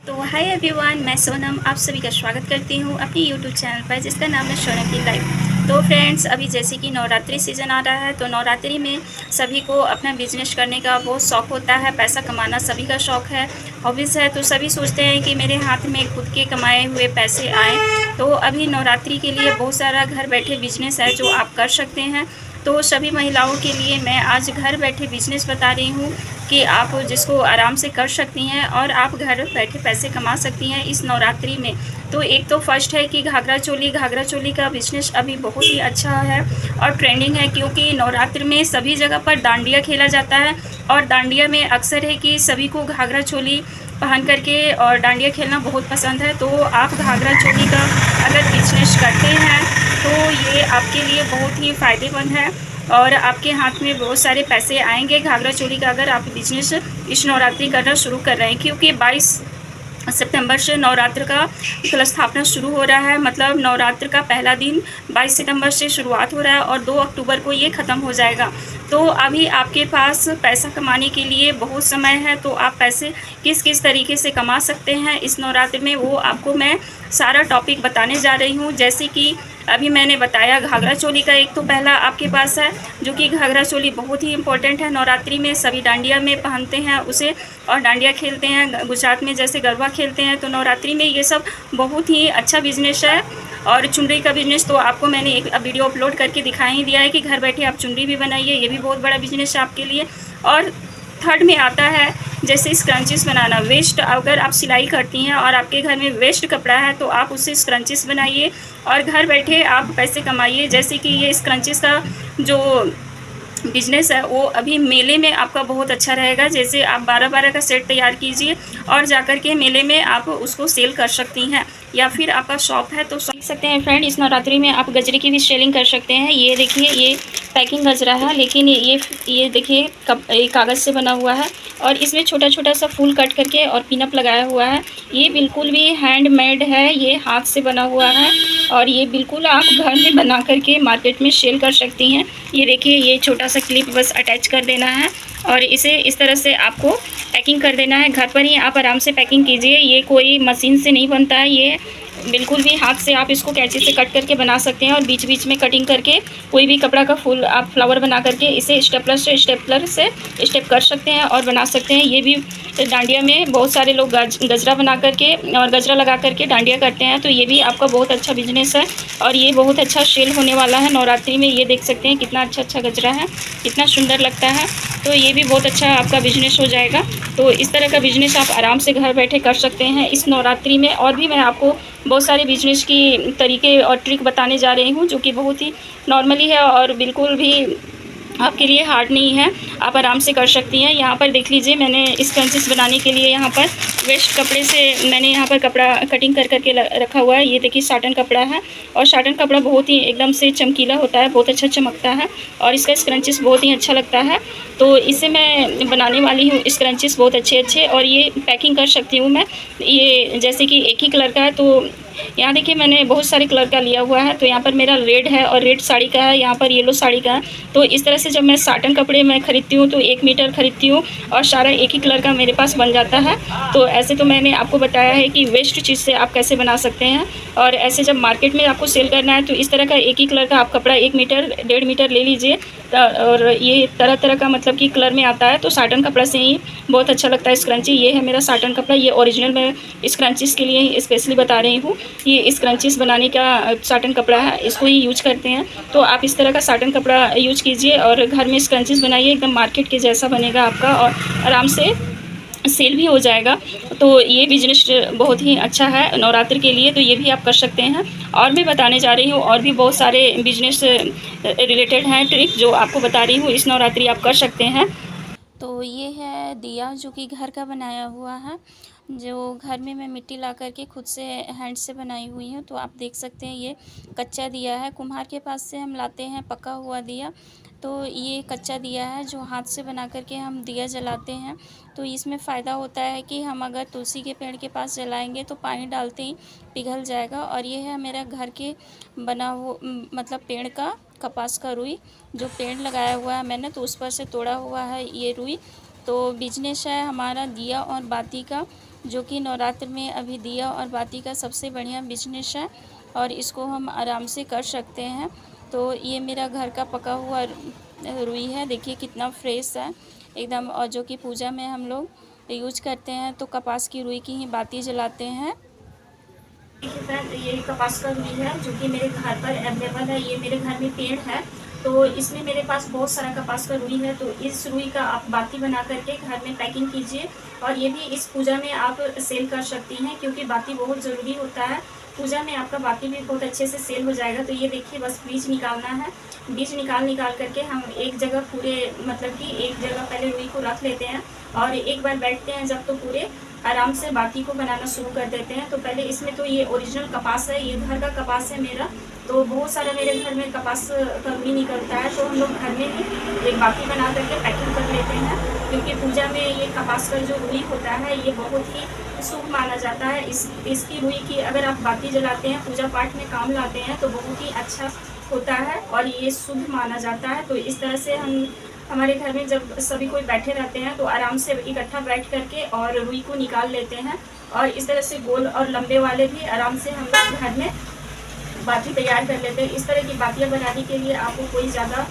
तो hi everyone, मैं सोनम आप सभी का स्वागत करती हूँ अपनी यूट्यूब चैनल पर जिसका नाम है सोनम की लाइफ। तो फ्रेंड्स, अभी जैसे कि नवरात्रि सीज़न आ रहा है तो नवरात्रि में सभी को अपना बिजनेस करने का बहुत शौक़ होता है। पैसा कमाना सभी का शौक़ है, हॉबीज़ है। तो सभी सोचते हैं कि मेरे हाथ में खुद के कमाए हुए पैसे आएँ। तो अभी नवरात्रि के लिए बहुत सारा घर बैठे बिजनेस है जो आप कर सकते हैं। तो सभी महिलाओं के लिए मैं आज घर बैठे बिजनेस बता रही हूँ कि आप जिसको आराम से कर सकती हैं और आप घर बैठे पैसे कमा सकती हैं इस नवरात्रि में। तो एक तो फर्स्ट है कि घाघरा चोली का बिज़नेस अभी बहुत ही अच्छा है और ट्रेंडिंग है, क्योंकि नवरात्रि में सभी जगह पर डांडिया खेला जाता है और डांडिया में अक्सर है कि सभी को घाघरा चोली पहन करके और डांडिया खेलना बहुत पसंद है। तो आप घाघरा चोली का अगर बिजनेस करते हैं तो ये आपके लिए बहुत ही फ़ायदेमंद है और आपके हाथ में बहुत सारे पैसे आएंगे घाघरा चोली का अगर आप बिजनेस इस नवरात्रि करना शुरू कर रहे हैं। क्योंकि 22 सितंबर से नवरात्र का कलश स्थापना शुरू हो रहा है। मतलब नवरात्र का पहला दिन 22 सितंबर से शुरुआत हो रहा है और 2 अक्टूबर को ये ख़त्म हो जाएगा। तो अभी आपके पास पैसा कमाने के लिए बहुत समय है। तो आप पैसे किस किस तरीके से कमा सकते हैं इस नवरात्र में, वो आपको मैं सारा टॉपिक बताने जा रही हूँ। जैसे कि अभी मैंने बताया घाघरा चोली का एक तो पहला आपके पास है, जो कि घाघरा चोली बहुत ही इम्पोर्टेंट है। नवरात्रि में सभी डांडिया में पहनते हैं उसे और डांडिया खेलते हैं। गुजरात में जैसे गरबा खेलते हैं, तो नवरात्रि में ये सब बहुत ही अच्छा बिजनेस है। और चुनरी का बिजनेस तो आपको मैंने एक वीडियो अपलोड करके दिखा ही दिया है कि घर बैठे आप चुनरी भी बनाइए, ये भी बहुत बड़ा बिजनेस है आपके लिए। और थर्ड में आता है जैसे स्क्रंचिस बनाना। वेस्ट अगर आप सिलाई करती हैं और आपके घर में वेस्ट कपड़ा है तो आप उससे स्क्रंचिस बनाइए और घर बैठे आप पैसे कमाइए। जैसे कि ये स्क्रंचिस का जो बिजनेस है वो अभी मेले में आपका बहुत अच्छा रहेगा। जैसे आप 12-12 का सेट तैयार कीजिए और जाकर के मेले में आप उसको सेल कर सकती हैं, या फिर आपका शॉप है तो सीख सकते हैं। फ्रेंड, इस नवरात्रि में आप गजरे की भी सेलिंग कर सकते हैं। ये देखिए, ये पैकिंग गजरा है, लेकिन ये देखिए कागज़ से बना हुआ है और इसमें छोटा छोटा सा फूल कट करके और पिनअप लगाया हुआ है। ये बिल्कुल भी हैंडमेड है, ये हाथ से बना हुआ है और ये बिल्कुल आप घर में बना करके मार्केट में सेल कर सकती हैं। ये देखिए, ये छोटा सा क्लिप बस अटैच कर देना है और इसे इस तरह से आपको पैकिंग कर देना है। घर पर ही आप आराम से पैकिंग कीजिए। ये कोई मशीन से नहीं बनता है, ये बिल्कुल भी हाथ से आप इसको कैंची से कट करके बना सकते हैं और बीच बीच में कटिंग करके कोई भी कपड़ा का फूल आप फ्लावर बना करके इसे स्टेपलर से स्टेप कर सकते हैं और बना सकते हैं। ये भी डांडिया में बहुत सारे लोग गजरा बना करके और गजरा लगा करके डांडिया करते हैं। तो ये भी आपका बहुत अच्छा बिजनेस है और ये बहुत अच्छा सेल होने वाला है नवरात्रि में। ये देख सकते हैं कितना अच्छा गजरा है, कितना सुंदर लगता है। तो ये भी बहुत अच्छा आपका बिजनेस हो जाएगा। तो इस तरह का बिजनेस आप आराम से घर बैठे कर सकते हैं इस नवरात्रि में। और भी मैं आपको बहुत सारे बिजनेस की तरीके और ट्रिक बताने जा रही हूँ, जो कि बहुत ही नॉर्मली है और बिल्कुल भी आपके लिए हार्ड नहीं है, आप आराम से कर सकती हैं। यहाँ पर देख लीजिए, मैंने स्क्रंचिस बनाने के लिए यहाँ पर वेस्ट कपड़े से मैंने यहाँ पर कपड़ा कटिंग कर करके रखा हुआ है। ये देखिए साटन कपड़ा है और साटन कपड़ा बहुत ही एकदम से चमकीला होता है, बहुत अच्छा चमकता है और इसका स्क्रंचिस बहुत ही अच्छा लगता है। तो इसे मैं बनाने वाली हूँ स्क्रंचिस बहुत अच्छे और ये पैकिंग कर सकती हूँ मैं। ये जैसे कि एक ही कलर का है, तो यहाँ देखिए मैंने बहुत सारे कलर का लिया हुआ है। तो यहाँ पर मेरा रेड है और रेड साड़ी का है, यहाँ पर येलो साड़ी का है। तो इस तरह से जब मैं साटन कपड़े में ख़रीदती हूँ तो 1 मीटर ख़रीदती हूँ और सारा एक ही कलर का मेरे पास बन जाता है। तो ऐसे तो मैंने आपको बताया है कि वेस्ट चीज़ से आप कैसे बना सकते हैं। और ऐसे जब मार्केट में आपको सेल करना है तो इस तरह का एक ही कलर का आप कपड़ा 1 मीटर 1.5 मीटर ले लीजिए। और ये तरह तरह का मतलब कि कलर में आता है। तो साटन कपड़ा से ही बहुत अच्छा लगता है स्क्रंची। ये है मेरा साटन कपड़ा, ये ओरिजिनल मैं स्क्रंचिस के लिए स्पेशली बता रही हूँ। ये स्क्रंचिस बनाने का साटन कपड़ा है, इसको ही यूज करते हैं। तो आप इस तरह का साटन कपड़ा यूज कीजिए और घर में स्क्रंचिस बनाइए, एकदम मार्केट के जैसा बनेगा आपका और आराम से सेल भी हो जाएगा। तो ये बिजनेस बहुत ही अच्छा है नवरात्र के लिए, तो ये भी आप कर सकते हैं। और मैं बताने जा रही हूँ और भी बहुत सारे बिजनेस रिलेटेड हैं ट्रिक जो आपको बता रही हूँ, इस नवरात्रि आप कर सकते हैं। तो ये है दिया, जो कि घर का बनाया हुआ है, जो घर में मैं मिट्टी ला करके खुद से हैंड से बनाई हुई हूँ। तो आप देख सकते हैं ये कच्चा दिया है, कुम्हार के पास से हम लाते हैं पका हुआ दिया। तो ये कच्चा दिया है जो हाथ से बना करके हम दिया जलाते हैं। तो इसमें फ़ायदा होता है कि हम अगर तुलसी के पेड़ के पास जलाएंगे तो पानी डालते ही पिघल जाएगा। और ये है मेरा घर के बना हुआ मतलब पेड़ का कपास का रुई, जो पेड़ लगाया हुआ है मैंने, तो उस पर से तोड़ा हुआ है ये रुई। तो बिजनेस है हमारा दिया और बाती का। जो कि नवरात्र में अभी दिया और बाती का सबसे बढ़िया बिजनेस है और इसको हम आराम से कर सकते हैं। तो ये मेरा घर का पका हुआ रुई है, देखिए कितना फ्रेश है एकदम, और जो कि पूजा में हम लोग यूज करते हैं तो कपास की रुई की ही बाती जलाते हैं। देखिए फ्रेंड, ये कपास का रुई है जो कि मेरे घर पर अवेलेबल है। ये मेरे घर में पेड़ है तो इसमें मेरे पास बहुत सारा कपास का रुई है। तो इस रुई का आप बाती बना करके घर में पैकिंग कीजिए और ये भी इस पूजा में आप सेल कर सकती हैं, क्योंकि बाती बहुत ज़रूरी होता है। पूजा में आपका बाती भी बहुत अच्छे से सेल हो जाएगा। तो ये देखिए, बस बीज निकालना है। बीज निकाल करके हम एक जगह पूरे, मतलब कि एक जगह पहले रुई को रख लेते हैं और एक बार बैठते हैं जब, तो पूरे आराम से बाती को बनाना शुरू कर देते हैं। तो पहले इसमें तो ये ओरिजिनल कपास है, ये घर का कपास है मेरा, तो बहुत सारा मेरे घर में कपास का रुई निकलता है। तो हम लोग घर में ही एक बाती बना करके पैकिंग कर लेते हैं, क्योंकि पूजा में ये कपास का जो रुई होता है ये बहुत ही शुभ माना जाता है। इसकी रुई की अगर आप बाती जलाते हैं, पूजा पाठ में काम लाते हैं तो बहुत ही अच्छा होता है और ये शुभ माना जाता है। तो इस तरह से हमारे घर में जब सभी कोई बैठे रहते हैं तो आराम से इकट्ठा बैठ करके और रुई को निकाल लेते हैं। और इस तरह से गोल और लंबे वाले भी आराम से हम लोग घर में बाती तैयार कर लेते हैं। इस तरह की बातियाँ बनाने के लिए आपको कोई ज़्यादा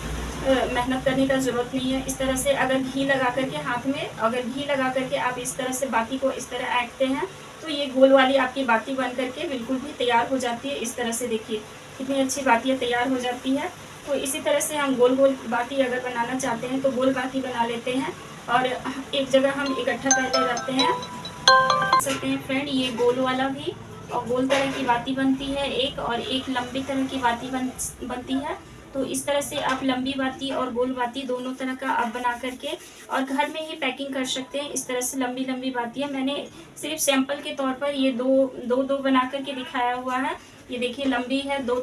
मेहनत करने का ज़रूरत नहीं है। इस तरह से अगर घी लगा करके हाथ में, अगर घी लगा करके आप इस तरह से बाती को इस तरह ऐंठते हैं तो ये गोल वाली आपकी बाती बन करके बिल्कुल भी तैयार हो जाती है। इस तरह से देखिए कितनी अच्छी बातियाँ तैयार हो जाती है। तो इसी तरह से हम गोल गोल बाती अगर बनाना चाहते हैं तो गोल बाती बना लेते हैं और एक जगह हम इकट्ठा पहले रखते हैं। देख सकते हैं फ्रेंड, ये गोल वाला भी और गोल तरह की बाती बनती है एक, और एक लंबी तरह की बाती बनती है। तो इस तरह से आप लंबी बाती और गोल बाती दोनों तरह का आप बना करके और घर में ही पैकिंग कर सकते हैं। इस तरह से लंबी लंबी बातियाँ मैंने सिर्फ सैंपल के तौर पर ये दो बना करके दिखाया हुआ है। ये देखिए लंबी है दो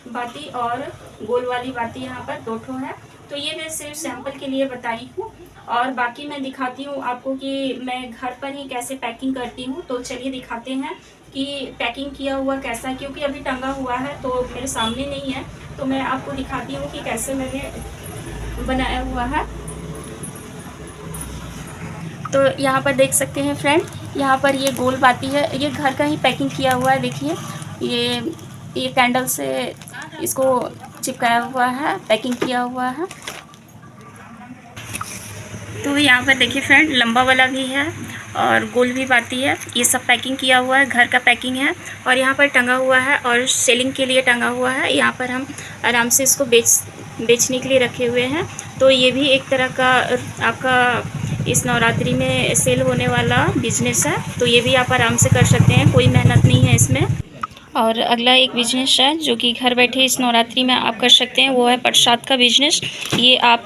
बाती और गोल वाली बाती यहाँ पर दो ठो है। तो ये मैं सिर्फ सैंपल के लिए बताई हूँ और बाकी मैं दिखाती हूँ आपको कि मैं घर पर ही कैसे पैकिंग करती हूँ। तो चलिए दिखाते हैं कि पैकिंग किया हुआ कैसा है, क्योंकि अभी टंगा हुआ है तो मेरे सामने नहीं है। तो मैं आपको दिखाती हूँ कि कैसे मैंने बनाया हुआ है। तो यहाँ पर देख सकते हैं फ्रेंड, यहाँ पर ये गोल बाती है, ये घर का ही पैकिंग किया हुआ है। देखिए ये कैंडल से इसको चिपकाया हुआ है, पैकिंग किया हुआ है। तो यहाँ पर देखिए फ्रेंड, लंबा वाला भी है और गोल भी बाती है, ये सब पैकिंग किया हुआ है, घर का पैकिंग है। और यहाँ पर टंगा हुआ है और सेलिंग के लिए टंगा हुआ है। यहाँ पर हम आराम से इसको बेचने के लिए रखे हुए हैं। तो ये भी एक तरह का आपका इस नवरात्रि में सेल होने वाला बिजनेस है। तो ये भी आप आराम से कर सकते हैं, कोई मेहनत नहीं है इसमें। और अगला एक बिजनेस है जो कि घर बैठे इस नवरात्रि में आप कर सकते हैं, वो है प्रसाद का बिजनेस। ये आप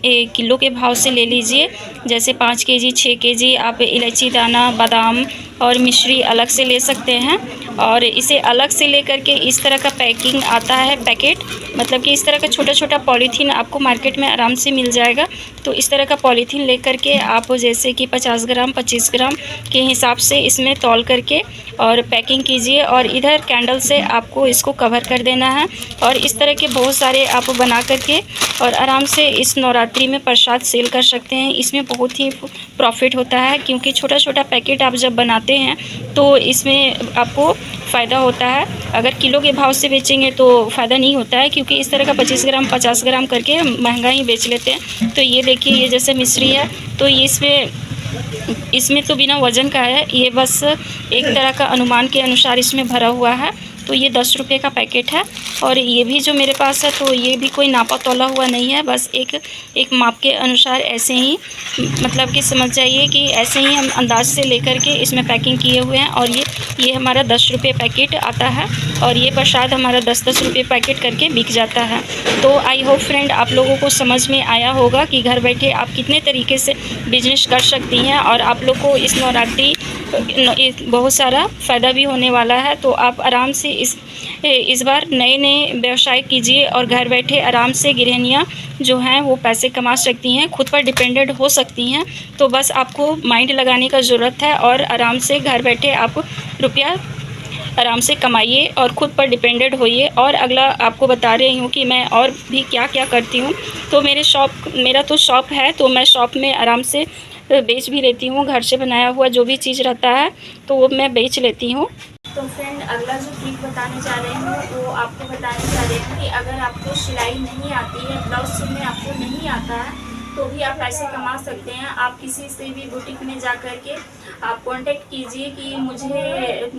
किलो के भाव से ले लीजिए, जैसे 5 केजी 6 केजी आप इलायची दाना, बादाम और मिश्री अलग से ले सकते हैं। और इसे अलग से लेकर के इस तरह का पैकिंग आता है पैकेट, मतलब कि इस तरह का छोटा छोटा पॉलीथीन आपको मार्केट में आराम से मिल जाएगा। तो इस तरह का पॉलीथीन लेकर के आप जैसे कि 50 ग्राम 25 ग्राम के हिसाब से इसमें तौल करके और पैकिंग कीजिए और इधर कैंडल से आपको इसको कवर कर देना है। और इस तरह के बहुत सारे आप बना करके और आराम से इस नवरात्रि में प्रसाद सेल कर सकते हैं। इसमें बहुत ही प्रॉफिट होता है, क्योंकि छोटा छोटा पैकेट आप जब बनाते हैं तो इसमें आपको फ़ायदा होता है। अगर किलो के भाव से बेचेंगे तो फ़ायदा नहीं होता है, क्योंकि इस तरह का 25 ग्राम 50 ग्राम करके महंगा ही बेच लेते हैं। तो ये देखिए, ये जैसे मिश्री है तो इसमें तो बिना वज़न का है, ये बस एक तरह का अनुमान के अनुसार इसमें भरा हुआ है। तो ये 10 रुपये का पैकेट है। और ये भी जो मेरे पास है तो ये भी कोई नापा तोला हुआ नहीं है, बस एक माप के अनुसार ऐसे ही, मतलब कि समझ जाइए कि ऐसे ही हम अंदाज से लेकर के इसमें पैकिंग किए हुए हैं। और ये हमारा 10 रुपये पैकेट आता है और ये प्रसाद हमारा 10-10 रुपये पैकेट करके बिक जाता है। तो आई होप फ्रेंड आप लोगों को समझ में आया होगा कि घर बैठे आप कितने तरीके से बिजनेस कर सकती हैं और आप लोग को इस नवरात्रि बहुत सारा फ़ायदा भी होने वाला है। तो आप आराम से इस बार नए व्यवसाय कीजिए और घर बैठे आराम से गृहिणियाँ जो हैं वो पैसे कमा सकती हैं, खुद पर डिपेंडेंट हो सकती हैं। तो बस आपको माइंड लगाने का ज़रूरत है और आराम से घर बैठे आप रुपया आराम से कमाइए और ख़ुद पर डिपेंडेंट होइए। और अगला आपको बता रही हूँ कि मैं और भी क्या क्या करती हूँ। तो मेरा तो शॉप है, तो मैं शॉप में आराम से बेच भी लेती हूँ। घर से बनाया हुआ जो भी चीज़ रहता है तो वो मैं बेच लेती हूँ। तो फ्रेंड, अगला जो ट्रिक बताने जा रही हूँ वो आपको बताने जा रही हूँ कि अगर आपको सिलाई नहीं आती है, ब्लाउज सिलने आपको नहीं आता है, तो भी आप पैसे कमा सकते हैं। आप किसी से भी बुटीक में जा कर के आप कांटेक्ट कीजिए कि मुझे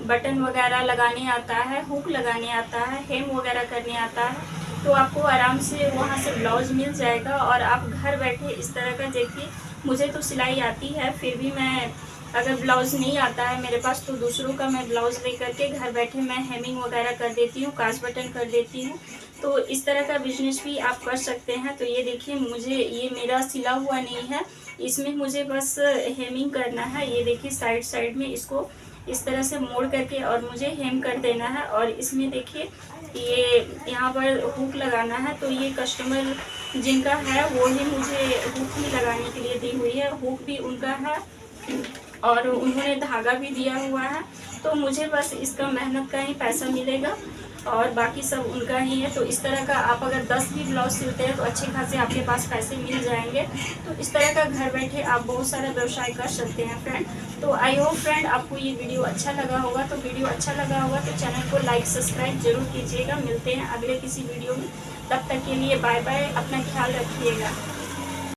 बटन वगैरह लगाने आता है, हुक लगाने आता है, हेम वगैरह करने आता है, तो आपको आराम से वहाँ से ब्लाउज़ मिल जाएगा। और आप घर बैठे इस तरह का देखिए, मुझे तो सिलाई आती है, फिर भी मैं अगर ब्लाउज़ नहीं आता है मेरे पास तो दूसरों का मैं ब्लाउज़ ले करके घर बैठे मैं हेमिंग वगैरह कर देती हूँ, काज बटन कर देती हूँ। तो इस तरह का बिजनेस भी आप कर सकते हैं। तो ये देखिए, मुझे ये मेरा सिला हुआ नहीं है, इसमें मुझे बस हेमिंग करना है। ये देखिए साइड साइड में इसको इस तरह से मोड़ करके और मुझे हेम कर देना है। और इसमें देखिए ये यहाँ पर हुक लगाना है, तो ये कस्टमर जिनका है वो ही मुझे हुक ही लगाने के लिए दी हुई है, हुक भी उनका है और उन्होंने धागा भी दिया हुआ है। तो मुझे बस इसका मेहनत का ही पैसा मिलेगा और बाकी सब उनका ही है। तो इस तरह का आप अगर 10 भी ब्लाउज सिलते हैं तो अच्छे खासे आपके पास पैसे मिल जाएंगे। तो इस तरह का घर बैठे आप बहुत सारा व्यवसाय कर सकते हैं फ्रेंड। तो आई होप फ्रेंड आपको ये वीडियो अच्छा लगा होगा। तो वीडियो अच्छा लगा होगा तो चैनल को लाइक सब्सक्राइब जरूर कीजिएगा। मिलते हैं अगले किसी वीडियो में, तब तक के लिए बाय बाय, अपना ख्याल रखिएगा।